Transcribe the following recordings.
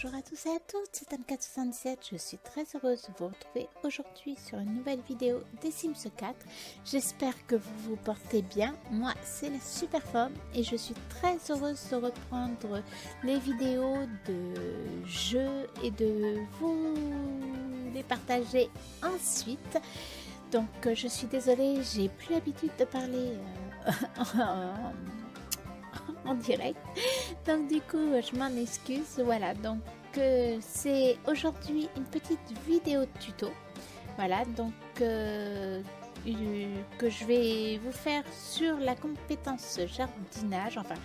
Bonjour à tous et à toutes, c'est Anne477, je suis très heureuse de vous retrouver aujourd'hui sur une nouvelle vidéo des Sims 4. J'espère que vous vous portez bien, moi c'est la super forme et je suis très heureuse de reprendre les vidéos de jeux et de vous les partager ensuite. Donc je suis désolée, j'ai plus l'habitude de parler en direct, donc du coup je m'en excuse. Voilà, donc c'est aujourd'hui une petite vidéo tuto, voilà, donc que je vais vous faire sur la compétence jardinage. Enfin,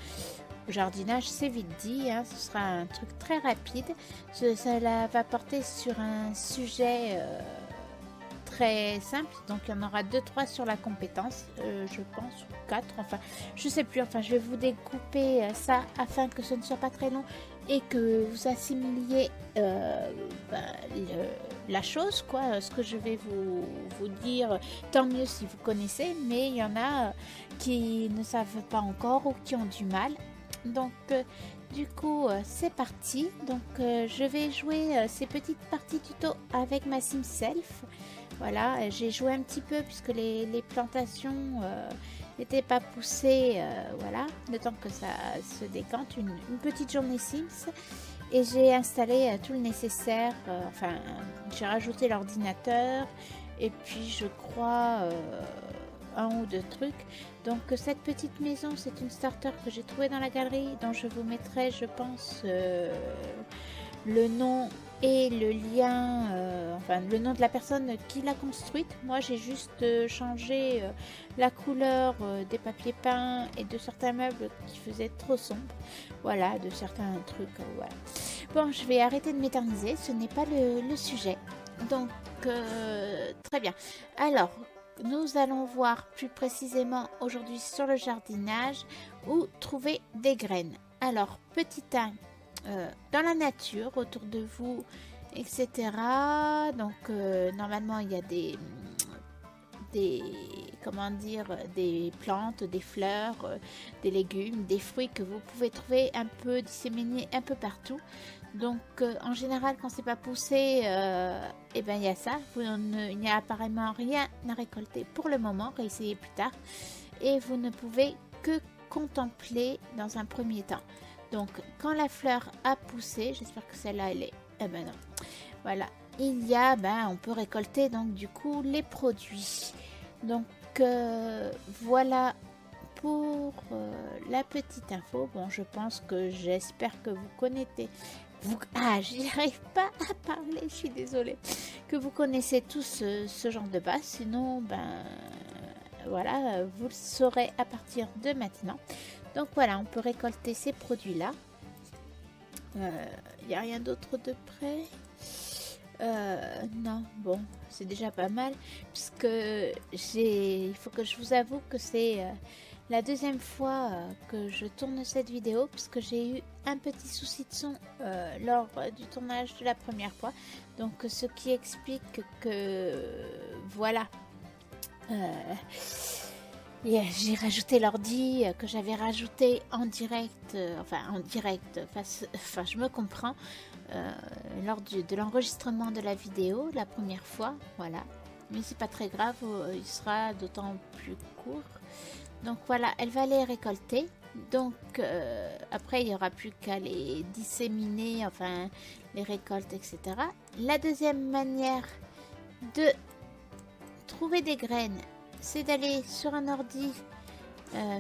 jardinage c'est vite dit, hein, ce sera un truc très rapide. Cela va porter sur un sujet très simple, donc il y en aura 2-3 sur la compétence, je pense, ou 4, enfin je sais plus. Enfin, je vais vous découper ça afin que ce ne soit pas très long et que vous assimiliez la chose, quoi, ce que je vais vous dire. Tant mieux si vous connaissez, mais il y en a qui ne savent pas encore ou qui ont du mal. Donc du coup c'est parti. Donc je vais jouer ces petites parties tuto avec ma Sim Self. Voilà, j'ai joué un petit peu puisque les plantations n'étaient pas poussées, voilà, le temps que ça se décante, une petite journée Sims, et j'ai installé tout le nécessaire, enfin j'ai rajouté l'ordinateur et puis je crois un ou deux trucs. Donc cette petite maison, c'est une starter que j'ai trouvée dans la galerie, dont je vous mettrai, je pense, le nom et le lien, enfin le nom de la personne qui l'a construite. Moi j'ai juste changé la couleur des papiers peints et de certains meubles qui faisaient trop sombre, voilà, de certains trucs, voilà. Bon, je vais arrêter de m'éterniser, ce n'est pas le sujet. Donc très bien. Alors nous allons voir plus précisément aujourd'hui sur le jardinage où trouver des graines. Alors petit 1, dans la nature autour de vous, etc. Donc normalement il y a comment dire, des plantes, des fleurs, des légumes, des fruits que vous pouvez trouver un peu disséminés un peu partout. Donc en général quand c'est pas poussé, et ben il y a ça. Il n'y a apparemment rien à récolter pour le moment, réessayez plus tard, et vous ne pouvez que contempler dans un premier temps. Donc quand la fleur a poussé, j'espère que celle-là elle est, eh ben non, voilà, il y a, on peut récolter donc du coup les produits. Donc voilà pour la petite info. Bon, je pense que, j'espère que vous connaissez, j'y arrive pas à parler, je suis désolée, que vous connaissez tous ce genre de base, sinon voilà, vous le saurez à partir de maintenant. Donc voilà, on peut récolter ces produits là. Il n'y a rien d'autre de près, non, bon, c'est déjà pas mal, puisque il faut que je vous avoue que c'est la deuxième fois que je tourne cette vidéo, puisque j'ai eu un petit souci de son lors du tournage de la première fois, donc ce qui explique que voilà, j'ai rajouté l'ordi que j'avais rajouté en direct, enfin je me comprends, lors de l'enregistrement de la vidéo la première fois, voilà, mais c'est pas très grave, il sera d'autant plus court. Donc voilà, elle va les récolter. Donc après il n'y aura plus qu'à les disséminer, enfin les récoltes, etc. La deuxième manière de trouver des graines, c'est d'aller sur un ordi,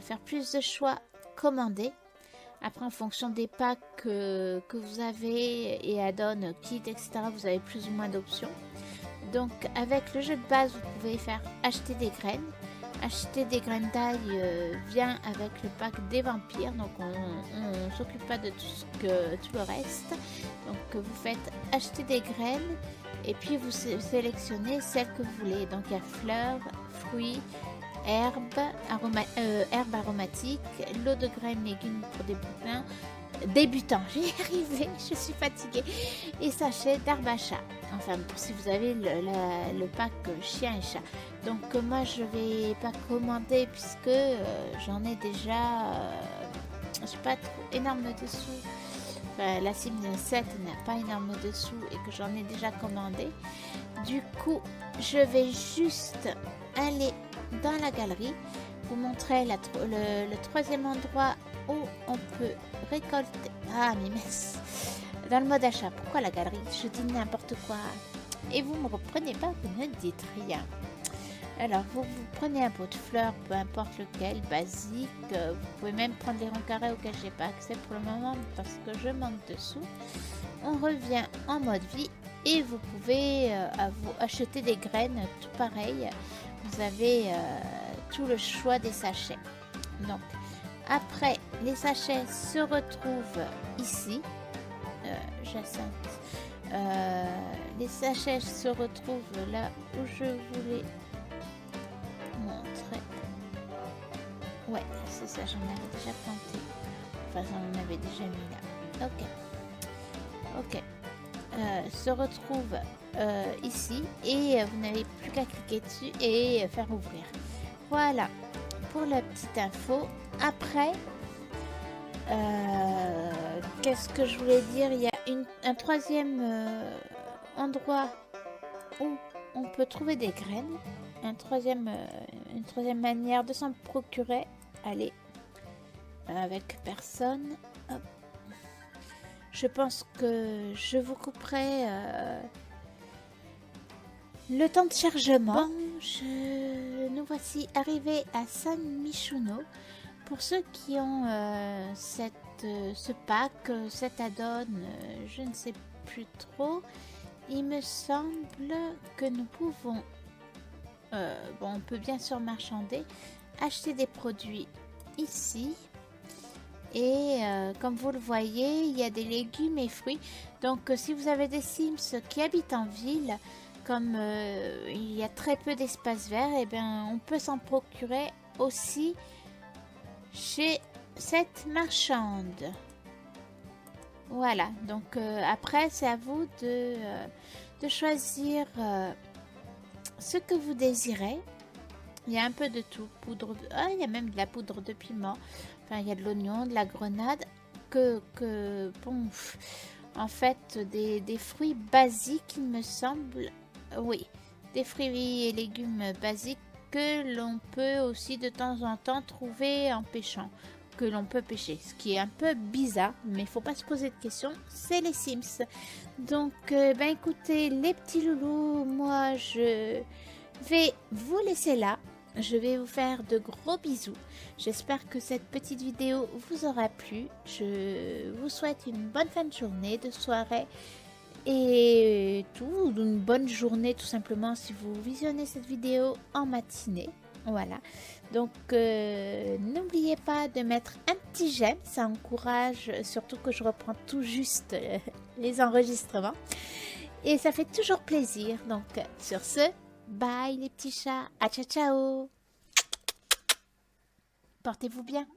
faire plus de choix, commander. Après, en fonction des packs que vous avez et add-on, kit, etc., vous avez plus ou moins d'options. Donc avec le jeu de base, vous pouvez faire acheter des graines. Acheter des graines d'ail vient avec le pack des vampires, donc on s'occupe pas de tout le reste. Donc vous faites acheter des graines et puis vous sélectionnez celles que vous voulez. Donc il y a fleurs, fruits, herbes aromatiques, l'eau de graines, légumes pour débutants, j'y ai arrivé, je suis fatiguée, et sachets d'herbe à chat, enfin si vous avez le pack chien et chat. Donc moi je vais pas commander puisque j'en ai déjà, j'ai pas trop énorme de dessous la Sims 7 n'a pas énormément de sous et que j'en ai déjà commandé. Du coup, je vais juste aller dans la galerie, vous montrer le troisième endroit où on peut récolter. Ah, mais mince. Dans le mode achat, pourquoi la galerie? Je dis n'importe quoi. Et vous me reprenez pas, vous ne dites rien. Alors, vous prenez un pot de fleurs, peu importe lequel, basique. Vous pouvez même prendre les ronds carrés auxquels j'ai pas accès pour le moment parce que je manque de sous. On revient en mode vie et vous pouvez acheter des graines, tout pareil. Vous avez tout le choix des sachets. Donc, après, les sachets se retrouvent ici. Jacinthe. Les sachets se retrouvent là où je voulais montrer. Ouais, c'est ça, j'en avais déjà planté. Enfin, j'en avais déjà mis là. Ok. Se retrouve ici et vous n'avez plus qu'à cliquer dessus et faire ouvrir. Voilà pour la petite info. Après, qu'est-ce que je voulais dire? Il y a un troisième endroit où on peut trouver des graines. Une troisième manière de s'en procurer. Allez, avec personne. Hop. Je pense que je vous couperai le temps de chargement. Bon, nous voici arrivés à San Michuno. Pour ceux qui ont ce pack, cet add-on, je ne sais plus trop, il me semble que nous pouvons, on peut bien sûr marchander, acheter des produits ici. Et comme vous le voyez, il y a des légumes et fruits. Donc si vous avez des Sims qui habitent en ville, comme il y a très peu d'espace vert, et bien on peut s'en procurer aussi chez cette marchande. Voilà, donc après c'est à vous de choisir ce que vous désirez. Il y a un peu de tout, il y a même de la poudre de piment. Enfin, il y a de l'oignon, de la grenade, bon, en fait, des fruits basiques, il me semble. Oui, des fruits et légumes basiques que l'on peut aussi de temps en temps trouver en pêchant, que l'on peut pêcher. Ce qui est un peu bizarre, mais il ne faut pas se poser de questions, c'est les Sims. Donc, écoutez, les petits loulous, moi, je vais vous laisser là. Je vais vous faire de gros bisous. J'espère que cette petite vidéo vous aura plu. Je vous souhaite une bonne fin de journée, de soirée et une bonne journée tout simplement si vous visionnez cette vidéo en matinée. Voilà. Donc n'oubliez pas de mettre un petit j'aime, ça encourage, surtout que je reprends tout juste les enregistrements. Et ça fait toujours plaisir. Donc sur ce, bye les petits chats, à ciao ciao. Portez-vous bien.